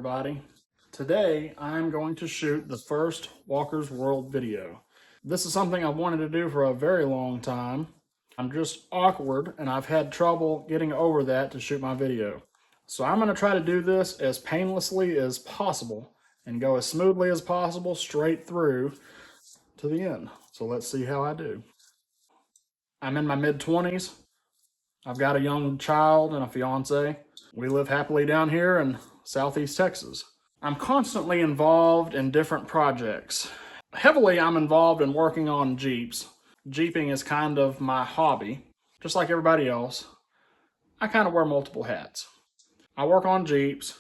everybody. Today I'm going to shoot the first Walker's World video. This is something I've wanted to do for a very long time. I'm just awkward and I've had trouble getting over that to shoot my video. So I'm going to try to do this as painlessly as possible and go as smoothly as possible straight through to the end. So let's see how I do. I'm in my mid-20s. I've got a young child and a fiance. We live happily down here in Southeast Texas. I'm constantly involved in different projects. Heavily, I'm involved in working on Jeeps. Jeeping is kind of my hobby. Just like everybody else, I kind of wear multiple hats. I work on Jeeps,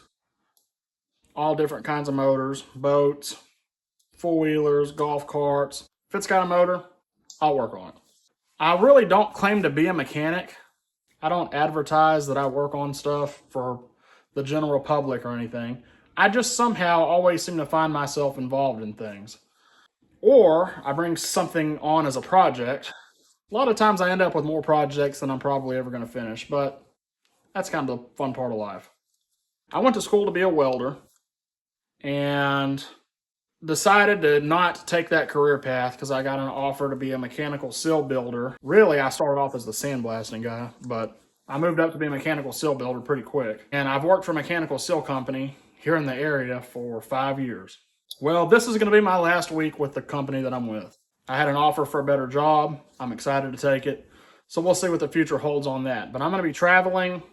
all different kinds of motors, boats, four-wheelers, golf carts. If it's got a motor, I'll work on it. I really don't claim to be a mechanic. I don't advertise that I work on stuff for the general public or anything. I just somehow always seem to find myself involved in things. Or I bring something on as a project. A lot of times I end up with more projects than I'm probably ever going to finish, but that's kind of the fun part of life. I went to school to be a welder and decided to not take that career path because I got an offer to be a mechanical seal builder. Really, I started off as the sandblasting guy, but I moved up to be a mechanical seal builder pretty quick. And I've worked for a mechanical seal company here in the area for 5 years. Well, this is going to be my last week with the company that I'm with. I had an offer for a better job. I'm excited to take it. So we'll see what the future holds on that. But I'm going to be traveling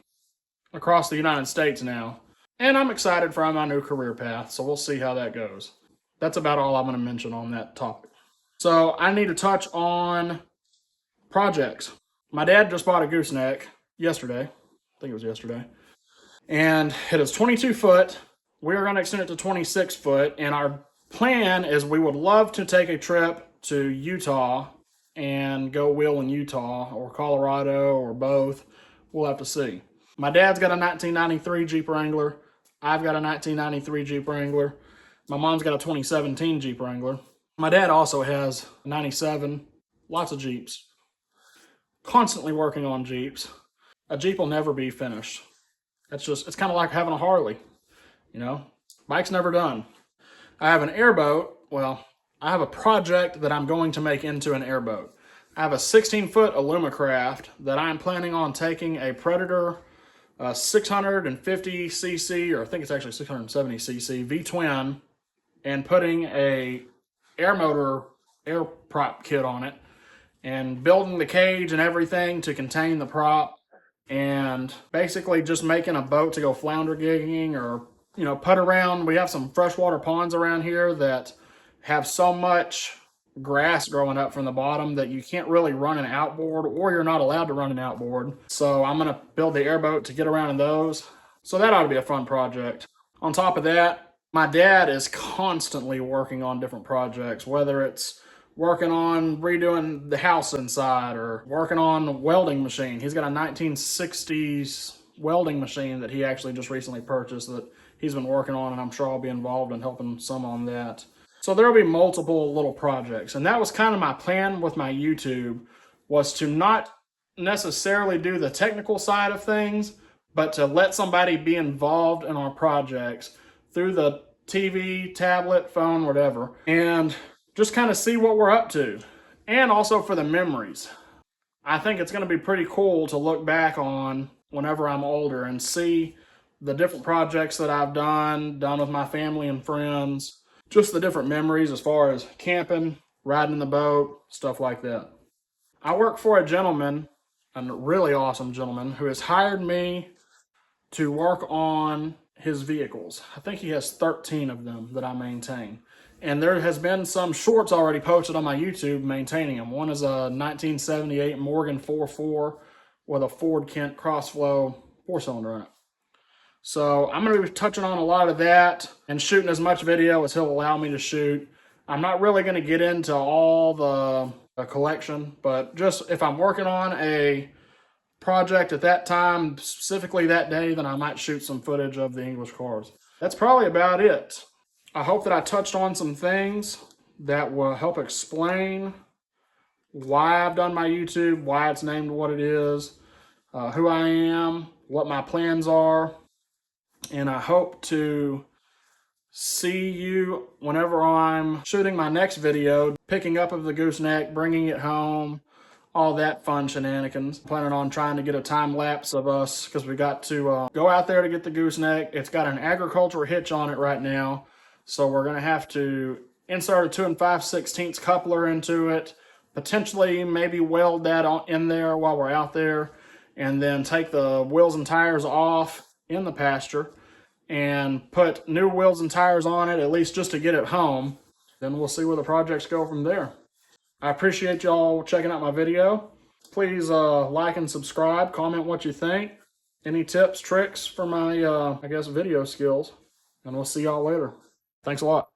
across the United States now. And I'm excited for my new career path. So we'll see how that goes. That's about all I'm going to mention on that topic. So I need to touch on projects. My dad just bought a gooseneck yesterday. I think it was yesterday. And it is 22 foot. We are going to extend it to 26 foot. And our plan is we would love to take a trip to Utah and go wheel in Utah or Colorado or both. We'll have to see. My dad's got a 1993 Jeep Wrangler. I've got a 1993 Jeep Wrangler. My mom's got a 2017 Jeep Wrangler. My dad also has 97, lots of Jeeps. Constantly working on Jeeps. A Jeep will never be finished. It's kind of like having a Harley, you know? Bike's never done. I have an airboat. Well, I have a project that I'm going to make into an airboat. I have a 16-foot Alumacraft that I'm planning on taking a Predator 650cc, or I think it's actually 670cc V-twin, and putting a air prop kit on it and building the cage and everything to contain the prop and basically just making a boat to go flounder gigging or, putt around. We have some freshwater ponds around here that have so much grass growing up from the bottom that you can't really run an outboard, or you're not allowed to run an outboard. So I'm going to build the airboat to get around in those. So that ought to be a fun project. On top of that, my dad is constantly working on different projects, whether it's working on redoing the house inside or working on a welding machine. He's got a 1960s welding machine that he actually just recently purchased that he's been working on, and I'm sure I'll be involved in helping some on that. So there'll be multiple little projects, and that was kind of my plan with my YouTube, was to not necessarily do the technical side of things, but to let somebody be involved in our projects through the TV, tablet, phone, whatever, and just kind of see what we're up to. And also for the memories. I think it's going to be pretty cool to look back on whenever I'm older and see the different projects that I've done with my family and friends, just the different memories as far as camping, riding the boat, stuff like that. I work for a gentleman, a really awesome gentleman, who has hired me to work on his vehicles. I think he has 13 of them that I maintain. And there has been some shorts already posted on my YouTube maintaining them. One is a 1978 Morgan 4.4 with a Ford Kent Crossflow 4-cylinder in it. So I'm going to be touching on a lot of that and shooting as much video as he'll allow me to shoot. I'm not really going to get into all the collection, but just if I'm working on a project at that time, specifically that day, then I might shoot some footage of the English cars. That's probably about it. I hope that I touched on some things that will help explain why I've done my YouTube, why it's named what it is, who I am, what my plans are, and I hope to see you whenever I'm shooting my next video, picking up of the gooseneck, bringing it home, all that fun shenanigans. Planning on trying to get a time lapse of us because we got to go out there to get the gooseneck. It's got an agricultural hitch on it right now, so we're going to have to insert a 2 5/16 coupler into it, potentially maybe weld that in there while we're out there, and then take the wheels and tires off in the pasture and put new wheels and tires on it, at least just to get it home. Then we'll see where the projects go from there. I appreciate y'all checking out my video. Please like and subscribe, comment what you think, any tips, tricks for my, I guess, video skills, and we'll see y'all later. Thanks a lot.